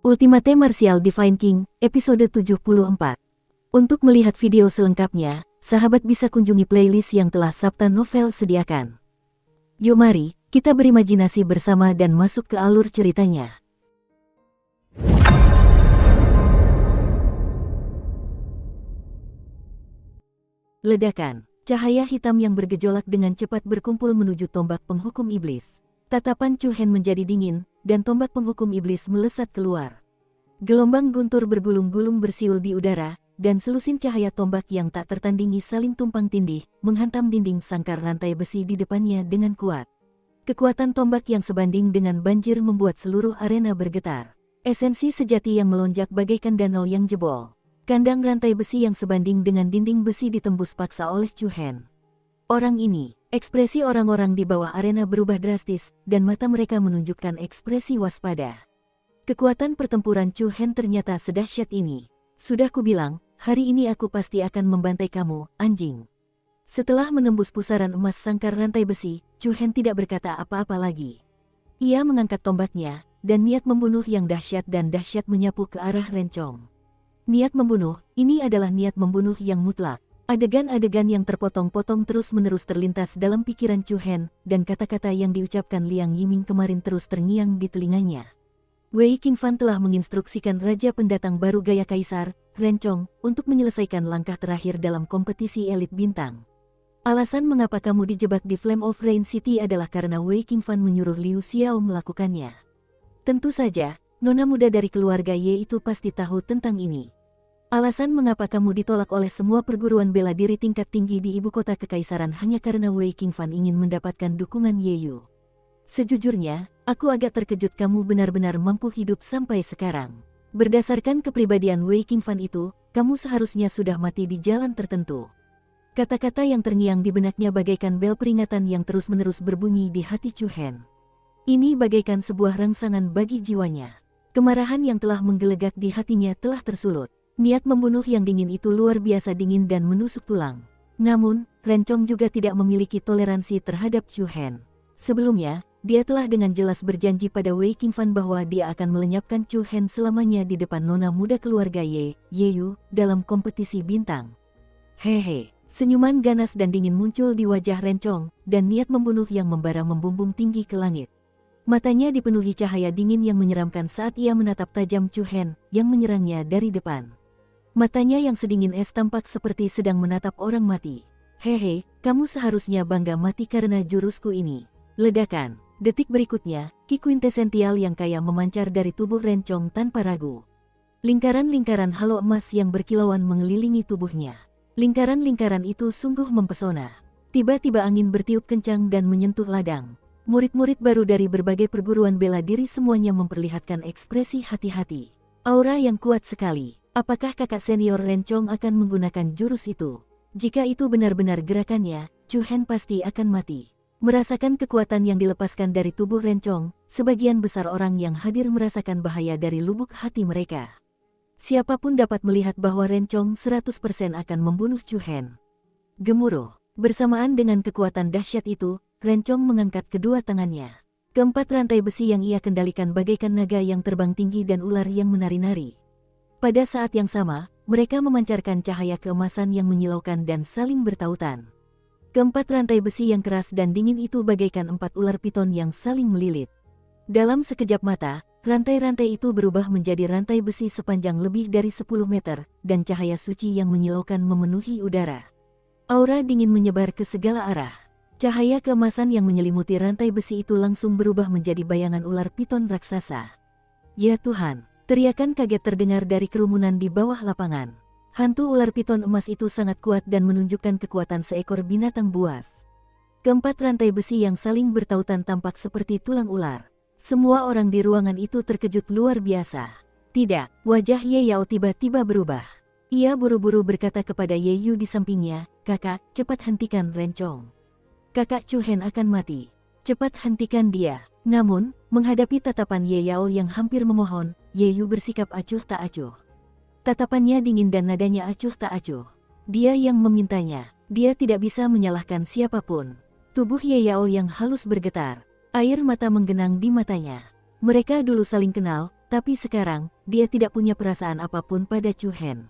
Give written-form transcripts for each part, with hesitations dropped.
Ultimate Martial Divine King, episode 74. Untuk melihat video selengkapnya, sahabat bisa kunjungi playlist yang telah Sabta Novel sediakan. Yuk mari, kita berimajinasi bersama dan masuk ke alur ceritanya. Ledakan, cahaya hitam yang bergejolak dengan cepat berkumpul menuju tombak penghukum iblis. Tatapan Chu Hen menjadi dingin, dan tombak penghukum iblis melesat keluar. Gelombang guntur bergulung-gulung bersiul di udara, dan selusin cahaya tombak yang tak tertandingi saling tumpang tindih, menghantam dinding sangkar rantai besi di depannya dengan kuat. Kekuatan tombak yang sebanding dengan banjir membuat seluruh arena bergetar. Esensi sejati yang melonjak bagaikan danau yang jebol. Kandang rantai besi yang sebanding dengan dinding besi ditembus paksa oleh Chu Hen. Orang ini, ekspresi orang-orang di bawah arena berubah drastis, dan mata mereka menunjukkan ekspresi waspada. Kekuatan pertempuran Chu Hen ternyata sedahsyat ini. Sudah kubilang, hari ini aku pasti akan membantai kamu, anjing. Setelah menembus pusaran emas sangkar rantai besi, Chu Hen tidak berkata apa-apa lagi. Ia mengangkat tombaknya, dan niat membunuh yang dahsyat dan dahsyat menyapu ke arah Rencong. Niat membunuh, ini adalah niat membunuh yang mutlak. Adegan-adegan yang terpotong-potong terus-menerus terlintas dalam pikiran Chu Hen, dan kata-kata yang diucapkan Liang Yiming kemarin terus terngiang di telinganya. Wei Qingfan telah menginstruksikan Raja Pendatang baru gaya Kaisar, Rencong, untuk menyelesaikan langkah terakhir dalam kompetisi elit bintang. Alasan mengapa kamu dijebak di Flame of Rain City adalah karena Wei Qingfan menyuruh Liu Xiao melakukannya. Tentu saja, nona muda dari keluarga Ye itu pasti tahu tentang ini. Alasan mengapa kamu ditolak oleh semua perguruan bela diri tingkat tinggi di ibu kota kekaisaran hanya karena Wei Qingfan ingin mendapatkan dukungan Ye Yu. Sejujurnya, aku agak terkejut kamu benar-benar mampu hidup sampai sekarang. Berdasarkan kepribadian Wei Qingfan itu, kamu seharusnya sudah mati di jalan tertentu. Kata-kata yang terngiang di benaknya bagaikan bel peringatan yang terus-menerus berbunyi di hati Chu Hen. Ini bagaikan sebuah rangsangan bagi jiwanya. Kemarahan yang telah menggelegak di hatinya telah tersulut. Niat membunuh yang dingin itu luar biasa dingin dan menusuk tulang. Namun, Rencong juga tidak memiliki toleransi terhadap Chu Hen. Sebelumnya, dia telah dengan jelas berjanji pada Wei Qingfan bahwa dia akan melenyapkan Chu Hen selamanya di depan nona muda keluarga Ye Yu, dalam kompetisi bintang. Hehe, senyuman ganas dan dingin muncul di wajah Rencong, dan niat membunuh yang membara membumbung tinggi ke langit. Matanya dipenuhi cahaya dingin yang menyeramkan saat ia menatap tajam Chu Hen, yang menyerangnya dari depan. Matanya yang sedingin es tampak seperti sedang menatap orang mati. Hehe, kamu seharusnya bangga mati karena jurusku ini. Ledakan. Detik berikutnya, ki kuintesential yang kaya memancar dari tubuh Rencong tanpa ragu. Lingkaran-lingkaran halo emas yang berkilauan mengelilingi tubuhnya. Lingkaran-lingkaran itu sungguh mempesona. Tiba-tiba angin bertiup kencang dan menyentuh ladang. Murid-murid baru dari berbagai perguruan bela diri semuanya memperlihatkan ekspresi hati-hati. Aura yang kuat sekali. Apakah kakak senior Rencong akan menggunakan jurus itu? Jika itu benar-benar gerakannya, Chu Hen pasti akan mati. Merasakan kekuatan yang dilepaskan dari tubuh Rencong, sebagian besar orang yang hadir merasakan bahaya dari lubuk hati mereka. Siapapun dapat melihat bahwa Rencong 100% akan membunuh Chu Hen. Gemuruh. Bersamaan dengan kekuatan dahsyat itu, Rencong mengangkat kedua tangannya. Keempat rantai besi yang ia kendalikan bagaikan naga yang terbang tinggi dan ular yang menari-nari. Pada saat yang sama, mereka memancarkan cahaya keemasan yang menyilaukan dan saling bertautan. Keempat rantai besi yang keras dan dingin itu bagaikan empat ular piton yang saling melilit. Dalam sekejap mata, rantai-rantai itu berubah menjadi rantai besi sepanjang lebih dari 10 meter, dan cahaya suci yang menyilaukan memenuhi udara. Aura dingin menyebar ke segala arah. Cahaya keemasan yang menyelimuti rantai besi itu langsung berubah menjadi bayangan ular piton raksasa. Ya Tuhan! Teriakan kaget terdengar dari kerumunan di bawah lapangan. Hantu ular piton emas itu sangat kuat dan menunjukkan kekuatan seekor binatang buas. Keempat rantai besi yang saling bertautan tampak seperti tulang ular. Semua orang di ruangan itu terkejut luar biasa. Tidak, wajah Ye Yao tiba-tiba berubah. Ia buru-buru berkata kepada Ye Yu di sampingnya, "Kakak, cepat hentikan Rencong. Kakak Chu Hen akan mati. Cepat hentikan dia." Namun, menghadapi tatapan Ye Yao yang hampir memohon, Ye Yu bersikap acuh tak acuh. Tatapannya dingin dan nadanya acuh tak acuh. Dia yang memintanya, dia tidak bisa menyalahkan siapapun. Tubuh Ye Yao yang halus bergetar, air mata menggenang di matanya. Mereka dulu saling kenal, tapi sekarang, dia tidak punya perasaan apapun pada Chu Hen.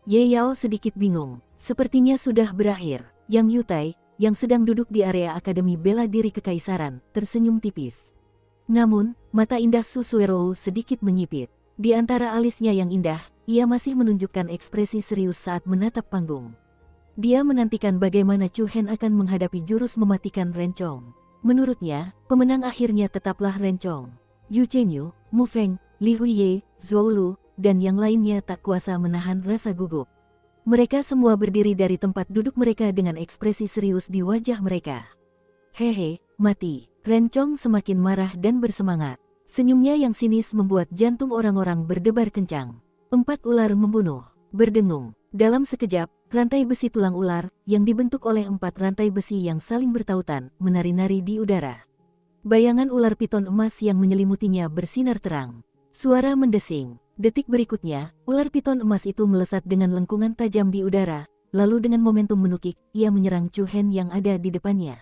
Ye Yao sedikit bingung, sepertinya sudah berakhir. Yang Yutai, yang sedang duduk di area Akademi Bela Diri Kekaisaran, tersenyum tipis. Namun, mata indah Su Suerou sedikit menyipit. Di antara alisnya yang indah, ia masih menunjukkan ekspresi serius saat menatap panggung. Dia menantikan bagaimana Chu Hen akan menghadapi jurus mematikan Rencong. Menurutnya, pemenang akhirnya tetaplah Rencong. Yu Chenyu, Mu Feng, Li Huiye, Zhou Lu, dan yang lainnya tak kuasa menahan rasa gugup. Mereka semua berdiri dari tempat duduk mereka dengan ekspresi serius di wajah mereka. Hehe, mati. Rencong semakin marah dan bersemangat. Senyumnya yang sinis membuat jantung orang-orang berdebar kencang. 4 ular membunuh. Berdengung. Dalam sekejap, rantai besi tulang ular, yang dibentuk oleh 4 rantai besi yang saling bertautan, menari-nari di udara. Bayangan ular piton emas yang menyelimutinya bersinar terang. Suara mendesing. Detik berikutnya, ular piton emas itu melesat dengan lengkungan tajam di udara, lalu dengan momentum menukik, ia menyerang Chu Hen yang ada di depannya.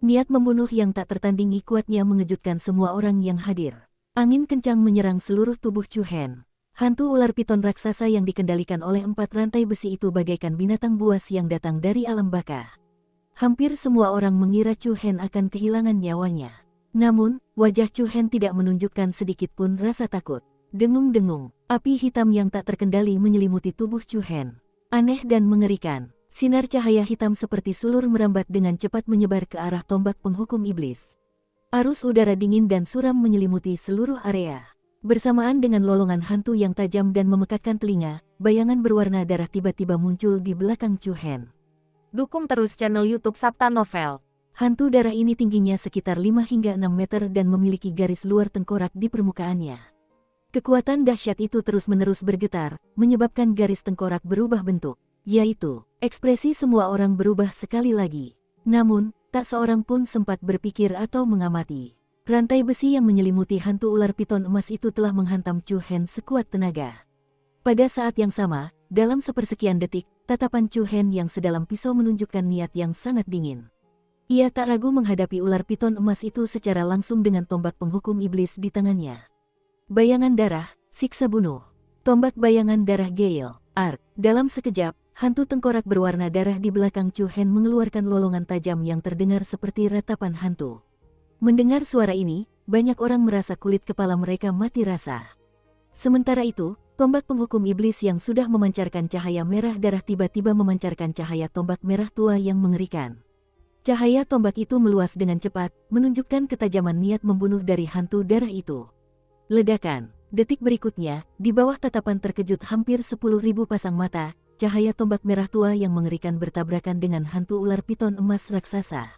Niat membunuh yang tak tertandingi kuatnya mengejutkan semua orang yang hadir. Angin kencang menyerang seluruh tubuh Chu Hen. Hantu ular piton raksasa yang dikendalikan oleh 4 rantai besi itu bagaikan binatang buas yang datang dari alam baka. Hampir semua orang mengira Chu Hen akan kehilangan nyawanya. Namun, wajah Chu Hen tidak menunjukkan sedikit pun rasa takut. Dengung-dengung, api hitam yang tak terkendali menyelimuti tubuh Chu Hen. Aneh dan mengerikan, sinar cahaya hitam seperti sulur merambat dengan cepat menyebar ke arah tombak penghukum iblis. Arus udara dingin dan suram menyelimuti seluruh area. Bersamaan dengan lolongan hantu yang tajam dan memekakkan telinga, bayangan berwarna darah tiba-tiba muncul di belakang Chu Hen. Dukung terus channel YouTube Sabta Novel. Hantu darah ini tingginya sekitar 5 hingga 6 meter dan memiliki garis luar tengkorak di permukaannya. Kekuatan dahsyat itu terus-menerus bergetar, menyebabkan garis tengkorak berubah bentuk, yaitu, ekspresi semua orang berubah sekali lagi. Namun, tak seorang pun sempat berpikir atau mengamati. Rantai besi yang menyelimuti hantu ular piton emas itu telah menghantam Chu Hen sekuat tenaga. Pada saat yang sama, dalam sepersekian detik, tatapan Chu Hen yang sedalam pisau menunjukkan niat yang sangat dingin. Ia tak ragu menghadapi ular piton emas itu secara langsung dengan tombak penghukum iblis di tangannya. Bayangan darah, siksa bunuh. Tombak bayangan darah Gale, Arc. Dalam sekejap, hantu tengkorak berwarna darah di belakang Chu Hen mengeluarkan lolongan tajam yang terdengar seperti ratapan hantu. Mendengar suara ini, banyak orang merasa kulit kepala mereka mati rasa. Sementara itu, tombak penghukum iblis yang sudah memancarkan cahaya merah darah tiba-tiba memancarkan cahaya tombak merah tua yang mengerikan. Cahaya tombak itu meluas dengan cepat, menunjukkan ketajaman niat membunuh dari hantu darah itu. Ledakan. Detik berikutnya, di bawah tatapan terkejut hampir 10.000 pasang mata, cahaya tombak merah tua yang mengerikan bertabrakan dengan hantu ular piton emas raksasa.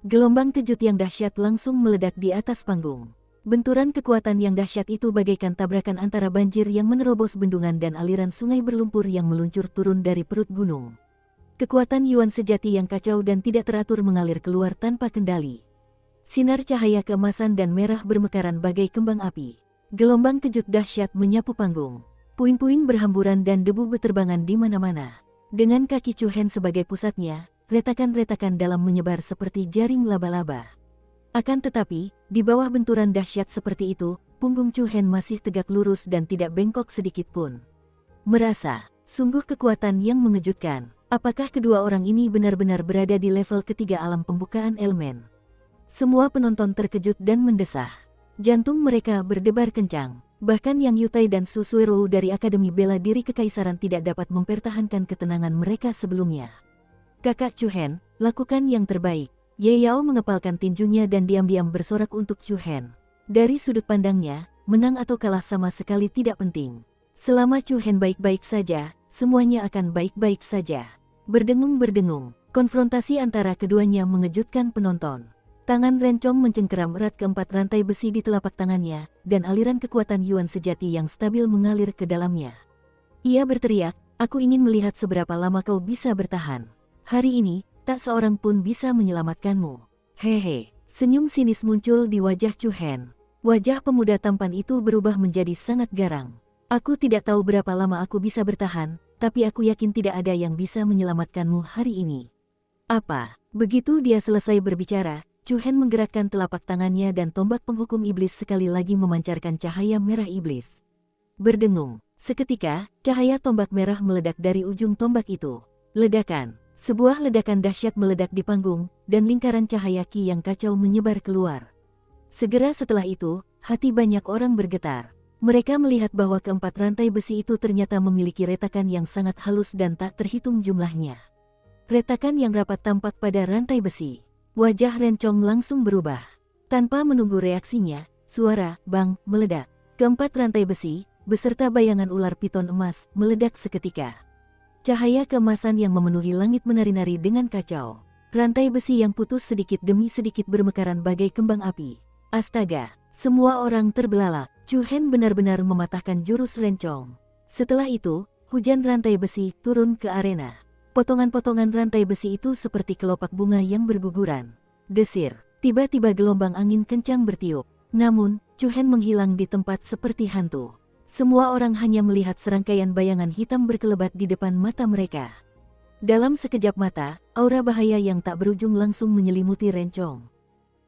Gelombang kejut yang dahsyat langsung meledak di atas panggung. Benturan kekuatan yang dahsyat itu bagaikan tabrakan antara banjir yang menerobos bendungan dan aliran sungai berlumpur yang meluncur turun dari perut gunung. Kekuatan Yuan sejati yang kacau dan tidak teratur mengalir keluar tanpa kendali. Sinar cahaya keemasan dan merah bermekaran bagai kembang api. Gelombang kejut dahsyat menyapu panggung. Puing-puing berhamburan dan debu beterbangan di mana-mana. Dengan kaki Chu Hen sebagai pusatnya, retakan-retakan dalam menyebar seperti jaring laba-laba. Akan tetapi, di bawah benturan dahsyat seperti itu, punggung Chu Hen masih tegak lurus dan tidak bengkok sedikit pun. Merasa, sungguh kekuatan yang mengejutkan. Apakah kedua orang ini benar-benar berada di level ketiga alam pembukaan elemen? Semua penonton terkejut dan mendesah. Jantung mereka berdebar kencang. Bahkan Yang Yutai dan Su Suerou dari Akademi Bela Diri Kekaisaran tidak dapat mempertahankan ketenangan mereka sebelumnya. Kakak Chu Hen, lakukan yang terbaik. Ye Yao mengepalkan tinjunya dan diam-diam bersorak untuk Chu Hen. Dari sudut pandangnya, menang atau kalah sama sekali tidak penting. Selama Chu Hen baik-baik saja, semuanya akan baik-baik saja. Berdengung-berdengung, konfrontasi antara keduanya mengejutkan penonton. Tangan Rencong mencengkeram erat keempat rantai besi di telapak tangannya, dan aliran kekuatan Yuan sejati yang stabil mengalir ke dalamnya. Ia berteriak, "Aku ingin melihat seberapa lama kau bisa bertahan. Hari ini, tak seorang pun bisa menyelamatkanmu." Hehe, senyum sinis muncul di wajah Chu Hen. Wajah pemuda tampan itu berubah menjadi sangat garang. "Aku tidak tahu berapa lama aku bisa bertahan, tapi aku yakin tidak ada yang bisa menyelamatkanmu hari ini." Apa? Begitu dia selesai berbicara, Chu Hen menggerakkan telapak tangannya dan tombak penghukum iblis sekali lagi memancarkan cahaya merah iblis. berdengung. Seketika, cahaya tombak merah meledak dari ujung tombak itu. Ledakan. Sebuah ledakan dahsyat meledak di panggung, dan lingkaran cahaya ki yang kacau menyebar keluar. Segera setelah itu, hati banyak orang bergetar. Mereka melihat bahwa keempat rantai besi itu ternyata memiliki retakan yang sangat halus dan tak terhitung jumlahnya. Retakan yang rapat tampak pada rantai besi. Wajah Rencong langsung berubah. Tanpa menunggu reaksinya, suara "bang" meledak. Keempat rantai besi, beserta bayangan ular piton emas, meledak seketika. Cahaya keemasan yang memenuhi langit menari-nari dengan kacau. Rantai besi yang putus sedikit demi sedikit bermekaran bagai kembang api. Astaga, semua orang terbelalak. Chu Hen benar-benar mematahkan jurus Rencong. Setelah itu, hujan rantai besi turun ke arena. Potongan-potongan rantai besi itu seperti kelopak bunga yang berguguran. Desir, tiba-tiba gelombang angin kencang bertiup. Namun, Chu Hen menghilang di tempat seperti hantu. Semua orang hanya melihat serangkaian bayangan hitam berkelebat di depan mata mereka. Dalam sekejap mata, aura bahaya yang tak berujung langsung menyelimuti Rencong.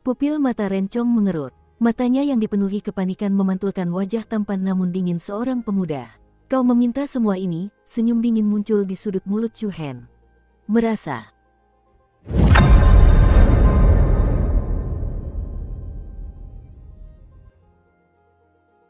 Pupil mata Rencong mengerut. Matanya yang dipenuhi kepanikan memantulkan wajah tampan namun dingin seorang pemuda. "Kau meminta semua ini?" Senyum dingin muncul di sudut mulut Chu Hen. Merasa